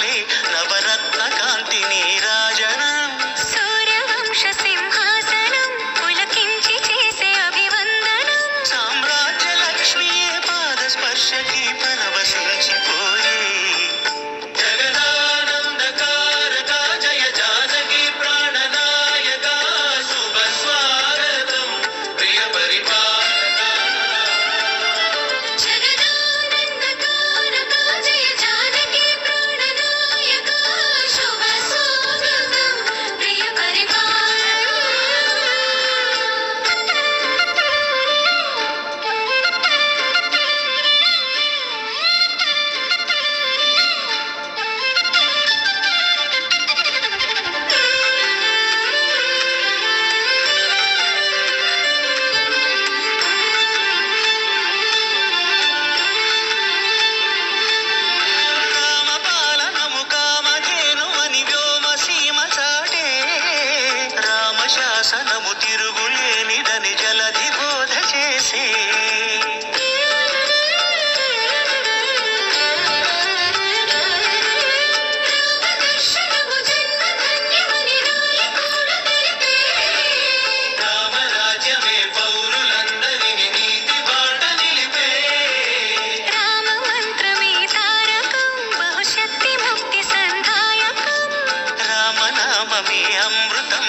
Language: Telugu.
దివ్యలీలలే నవరత్న కాంతి నీరాజనం సూర్యవంశ సింహాసనం పులకించి చేసే అభివందనం సామ్రాజ్య లక్ష్మియే పాద స్పర్శకి పరవశించిపోయే జగదానందకారక జయ జానకి ప్రాణనాయక శుభ స్వాగతం ప్రియ పరిపాలక జగదానందకారక జయ జానకి ప్రాణనాయక శుభ స్వాగతం ప్రియ రామపాలనము కామధేనువని వ్యోమసీమ చాటే రామశాసనము తిరుగులేనిదని జలధి బోధ చేసే రామదర్శనము జన్మధన్యమని నాయకుడు తెలిపే రామరాజ్యమే పౌరులందరిని నీతి బాట నిలిపే రామమంత్రమే తారకం బహుశక్తి ముక్తి సంధాయకం రామనామమే అమృతం